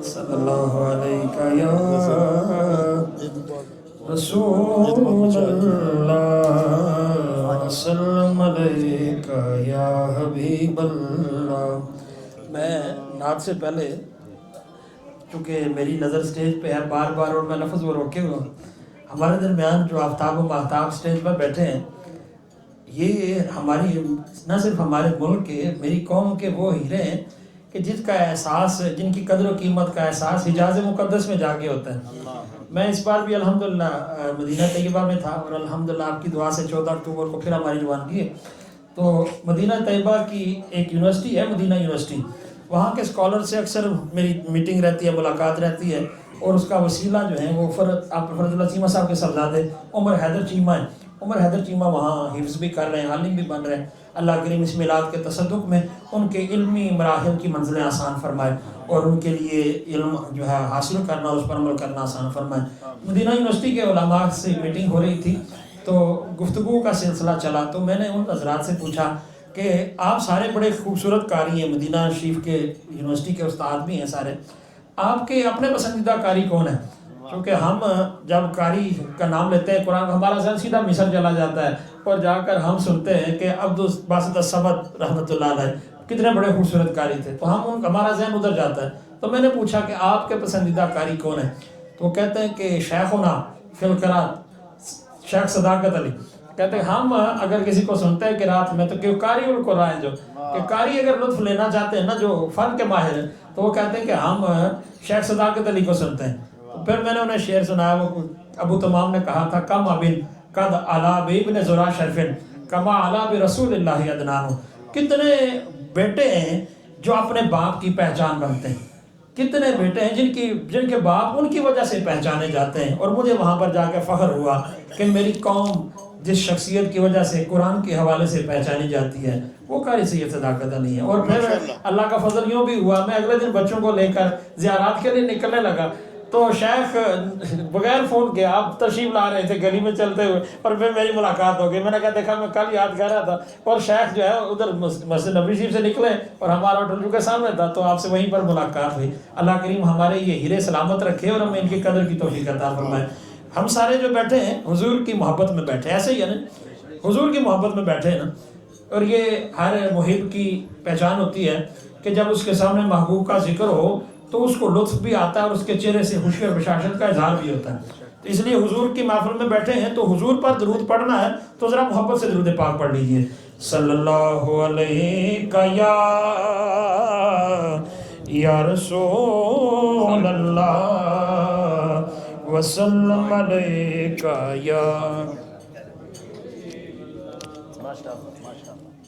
صلی اللہ علیہ یا رسول اللہ سلم علیکہ یا حبیب اللہ۔ میں نعت سے پہلے چونکہ میری نظر سٹیج پہ ہے بار بار اور میں لفظ وہ روکے ہوا ہوں، ہمارے درمیان جو آفتاب و ماہتاب سٹیج پر بیٹھے ہیں یہ ہماری نہ صرف ہمارے ملک کے، میری قوم کے وہ ہیرے ہیں کہ جس کا احساس، جن کی قدر و قیمت کا احساس حجاز مقدس میں جا کے ہوتا ہے۔ میں اس بار بھی الحمدللہ مدینہ طیبہ میں تھا اور الحمدللہ آپ کی دعا سے 14 اکتوبر کو پھر ہماری روانگی ہے۔ تو مدینہ طیبہ کی ایک یونیورسٹی ہے، مدینہ یونیورسٹی، وہاں کے اسکالر سے اکثر میری میٹنگ رہتی ہے، ملاقات رہتی ہے، اور اس کا وسیلہ جو ہے وہ آپ فرد اللہ چیمہ صاحب کے صاحبزادے عمر حیدر چیمہ ہیں۔ عمر حیدر چیمہ وہاں حفظ بھی کر رہے ہیں، عالم بھی بن رہے ہیں۔ اللہ کریم اس میلاد کے تصدق میں ان کے علمی مراحل کی منزلیں آسان فرمائے اور ان کے لیے علم جو ہے حاصل کرنا، اس پر عمل کرنا آسان فرمائے۔ مدینہ یونیورسٹی کے علماء سے میٹنگ ہو رہی تھی تو گفتگو کا سلسلہ چلا، تو میں نے ان حضرات سے پوچھا کہ آپ سارے بڑے خوبصورت قاری ہیں، مدینہ شریف کے یونیورسٹی کے استاد بھی ہیں سارے، آپ کے اپنے پسندیدہ قاری کون ہیں؟ کیونکہ ہم جب قاری کا نام لیتے ہیں قرآن، ہمارا ذہن سیدھا مصر چلا جاتا ہے اور جا کر ہم سنتے ہیں کہ عبدالباسط الصمد رحمۃ اللہ علیہ کتنے بڑے خوبصورت قاری تھے، تو ہمارا ذہن ادھر جاتا ہے۔ تو میں نے پوچھا کہ آپ کے پسندیدہ قاری کون ہیں؟ تو وہ کہتے ہیں کہ شیخنا فی القرات شیخ صداقت علی۔ کہتے ہیں ہم اگر کسی کو سنتے ہیں کہ رات میں، تو کہ قاری القرآن جو کہ قاری اگر لطف لینا چاہتے ہیں نا، جو فن کے ماہر ہیں، تو وہ کہتے ہیں کہ ہم شیخ صداقت علی کو سنتے ہیں۔ تو پھر میں نے انہیں شعر سنایا، وہ ابو تمام نے کہا تھا کم ابن قد علا بابن زرا شرفن کما علا برسول اللہ ادنان۔ کتنے بیٹے ہیں جو اپنے باپ کی پہچان بنتے ہیں، کتنے بیٹے ہیں جن کے باپ ان کی وجہ سے پہچانے جاتے ہیں، اور مجھے وہاں پر جا کے فخر ہوا کہ میری قوم جس شخصیت کی وجہ سے قرآن کے حوالے سے پہچانی جاتی ہے وہ قاری سید صداقت علی ہے۔ اور پھر اللہ کا فضل یوں بھی ہوا، میں اگلے دن بچوں کو لے کر زیارات کے لیے نکلنے لگا تو شیخ بغیر فون کے آپ تشریف لا رہے تھے گلی میں چلتے ہوئے، اور پھر میری ملاقات ہو گئی۔ میں نے کہا دیکھا میں کل یاد کر رہا تھا، اور شیخ جو ہے ادھر مسجد نبوی شریف سے نکلے اور ہمارا ہوٹل کے سامنے تھا، تو آپ سے وہیں پر ملاقات ہوئی۔ اللہ کریم ہمارے یہ ہیرے سلامت رکھے اور ہمیں ان کی قدر کی توفیق عطا فرمائے۔ ہم سارے جو بیٹھے ہیں حضور کی محبت میں بیٹھے، ایسے ہی ہے نا، حضور کی محبت میں بیٹھے ہیں نا، اور یہ ہر محب کی پہچان ہوتی ہے کہ جب اس کے سامنے محبوب کا ذکر ہو تو اس کو لطف بھی آتا ہے اور اس کے چہرے سے خوشی اور بشاشت کا اظہار بھی ہوتا ہے۔ تو اس لیے حضور کی محفل میں بیٹھے ہیں تو حضور پر درود پڑھنا ہے تو ذرا محبت سے درود پاک پڑھ لیجئے۔ صلی اللہ علیہ یا رسول اللہ وسلم علیکہ یا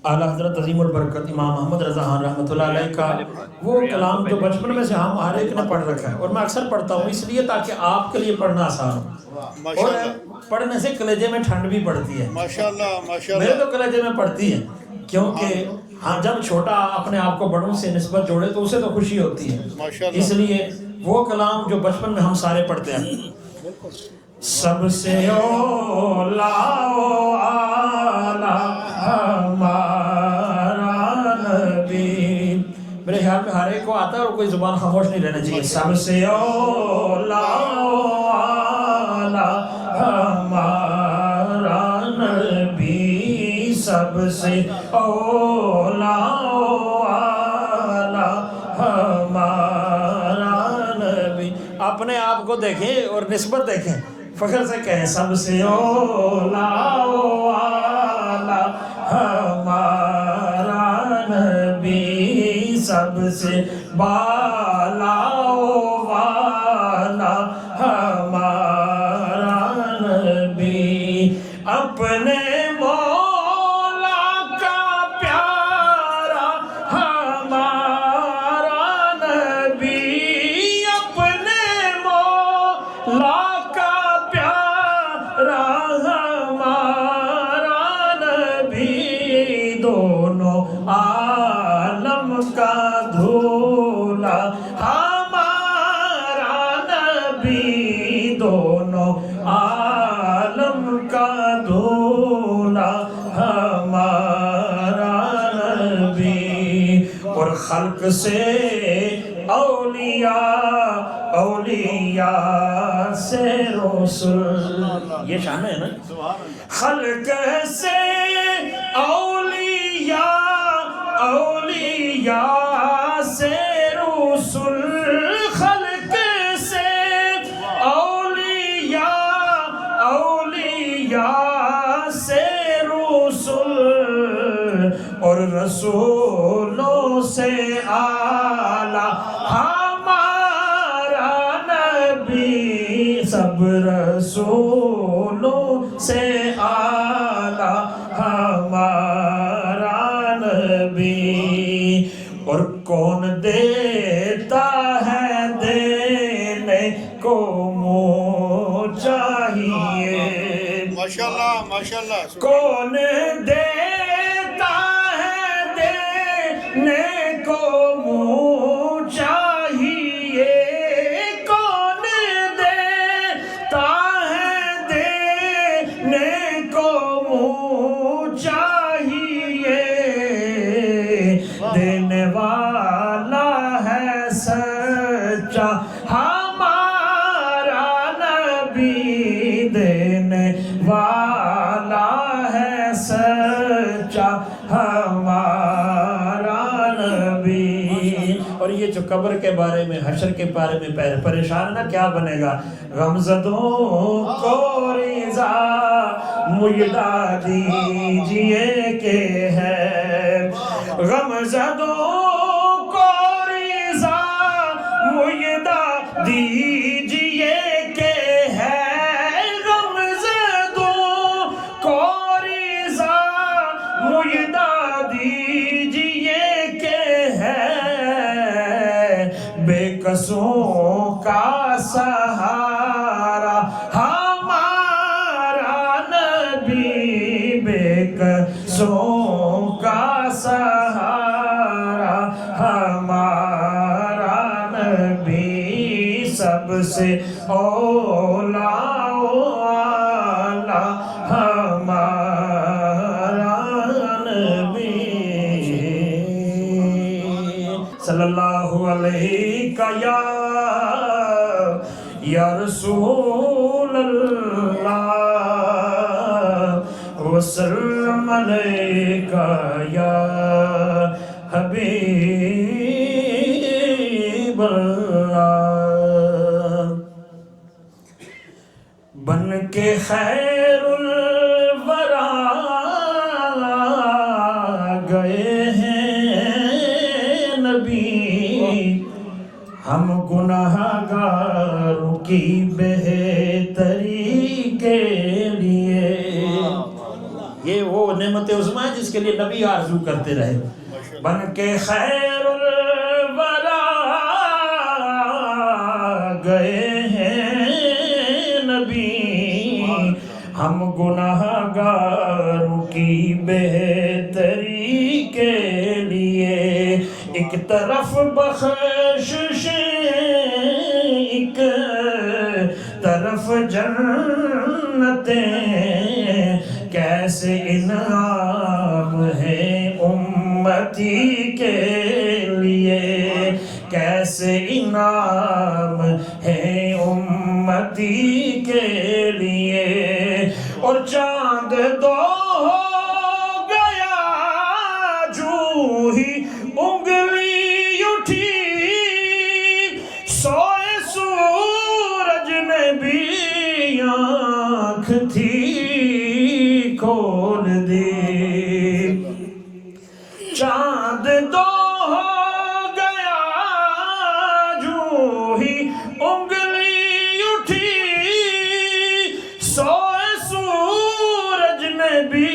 اعلیٰ حضرت عظیم البرکت امام محمد رضا خان رحمۃ اللہ علیہ کا وہ کلام جو بچپن میں سے ہم ہر ایک نے پڑھ رکھا ہے، اور میں اکثر پڑھتا ہوں اس لیے تاکہ آپ کے لیے پڑھنا آسان ہو، اور پڑھنے سے کلیجے میں ٹھنڈ بھی پڑتی ہے۔ میرے تو کلیجے میں پڑتی ہے، کیونکہ ہاں جب چھوٹا اپنے آپ کو بڑوں سے نسبت جوڑے تو اسے تو خوشی ہوتی ہے، اس لیے وہ کلام جو بچپن میں ہم سارے پڑھتے ہیں۔ سب سے اولا ہمارا نبی، میرے خیال میں ہر ایک کو آتا ہے اور کوئی زبان خاموش نہیں رہنا چاہیے۔ سب سے اولا ہمارا نبی، سب سے اولا ہمارا نبی۔ اپنے آپ کو دیکھیں اور نسبت دیکھیں، فخر سے کہیں سب سے اولا ہمارا نبی، سب سے بالا والا ہمارا نبی، اپنے مولا کا پیارا ہمارا نبی، اپنے مولا عالم کا دھولا ہمارا نبی، دونوں عالم کا دھولا ہمارا نبی، اور خلق سے اولیاء اولیاء سے رسول، یہ شان ہے نا، خلق سے اولیاء اولیاء سے رسول، خلق سے اولیاء اولیاء سے رسول، اور رسولوں سے اعلیٰ ہمارا نبی، سب رسولوں سے اعلیٰ ہمارا نبی، اور کون دیتا ہے دینے کو منہ چاہیے، ماشاءاللہ ماشاءاللہ، کون دیتا ہے دینے کو منہ چاہیے، کون دیتا ہے دینے کو منہ چاہیے، دینے والا ہے سچا ہمارا نبی، دینے والا ہے سچا ہمارا نبی۔ اور یہ جو قبر کے بارے میں، حشر کے بارے میں پریشان نا کیا بنے گا، غمزدوں کو رضا مجدہ دیجئے کہ ہے، غمزدوں کو رضا مجدہ دیجئے کہ ہے، غمزدوں کو رضا مجدہ دیجئے کہ ہے، بے قصوں کا سہارا ہمارا نبی، بے قصوں کا سہارا ہمارا نبی، سب سے اولیٰ ہمارا نبی، صلی اللہ علیہ یا رسول اللہ، وسلم علیک یا حبیب اللہ، بن کے خیر الورا گئے ہیں نبی، ہم گناہگاروں کی بہتری کے لیے، یہ وہ نعمت عظمیٰ ہے جس کے لیے نبی آرزو کرتے رہے، بن کے خیر الورا گئے ہیں نبی، ہم گناہگاروں کی بہتری کے لیے، ایک طرف بخشش ایک طرف جنتیں، کیسے انعام ہے امتی کے لیے، کیسے انعام ہے امتی کے لیے، اور چاند دو ہو گیا جو ہی انگلی اٹھی، سوئے سورج نے بھی آنکھ تھی کھول دی، چاند دو ہو گیا جو ہی انگلی اٹھی، سوئے سورج نے بھی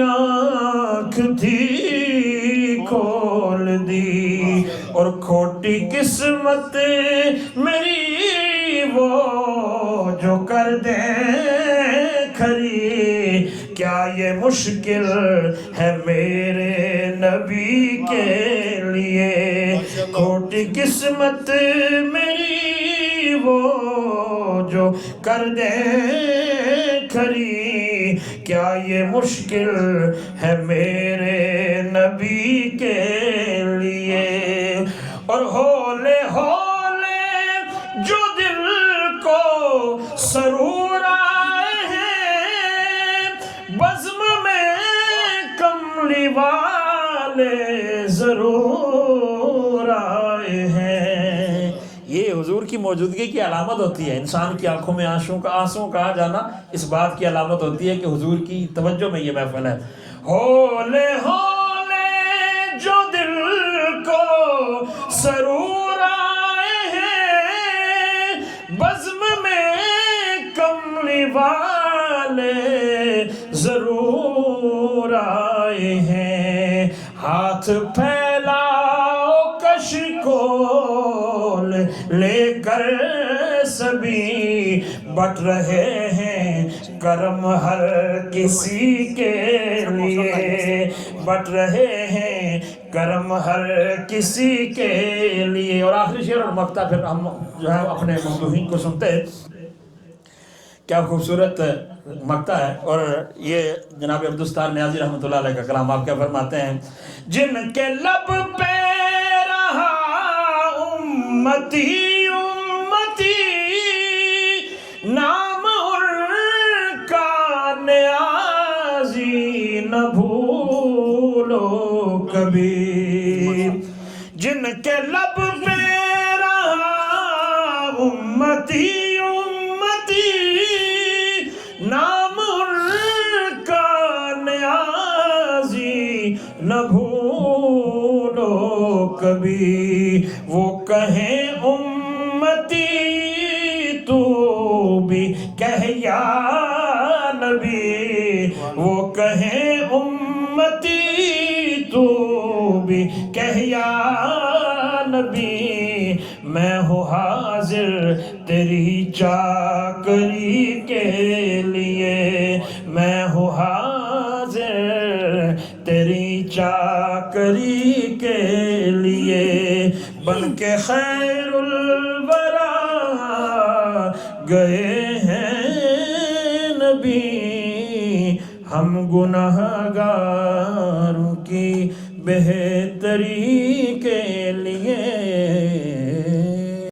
آنکھ تھی کھول دی، اور کھوٹی قسمت میری وہ جو کر دے کھری، کیا یہ مشکل ہے میرے نبی کے لیے، کھوٹی قسمت میری وہ جو کر دے کھری، کیا یہ مشکل ہے میرے نبی کے لیے، اور ہولے ہولے جو دل کو سرور آئے ہیں، بزم میں کملی والے ضرور آئے ہیں۔ یہ حضور کی موجودگی کی علامت ہوتی ہے۔ انسان کی آنکھوں میں آنسوں کا آ جانا اس بات کی علامت ہوتی ہے کہ حضور کی توجہ میں یہ محفل ہے۔ ہولے ہولے جو دل کو سرور آئے ہیں، بزم میں کملی والے ضرور آئے ہیں۔ ہاتھ پھیلاؤ کش کو لے کر سبھی بٹ رہے ہیں، کرم ہر کسی کے لیے بٹ رہے ہیں، کرم ہر کسی کے لیے۔ اور آخری شعر اور مقطع پھر ہم جو ہے اپنے ممدوحین کو سنتے ہیں۔ کیا خوبصورت مقطع ہے، اور یہ جناب عبدالستار نیازی رحمۃ اللہ علیہ کا کلام۔ آپ کیا فرماتے ہیں؟ جن کے لب پہ رہا امتی امتی، نام ان کا نیازی نہ بھولو کبھی۔ جن کے لب پہ رہا امتی امتی، نام ان کا نیازی نہ بھولو کبھی۔ وہ کہیں امتی تو بھی کہہ یا نبی، وہ کہیں امتی تو بھی کہہ یا نبی، میں ہوں حاضر تیری چاکری کے لیے، میں ہوں حاضر تیری چاکری کے لیے۔ بن کے خیر الورا گئے ہیں نبی، ہم گناہ گاروں کی بہتری کے لیے۔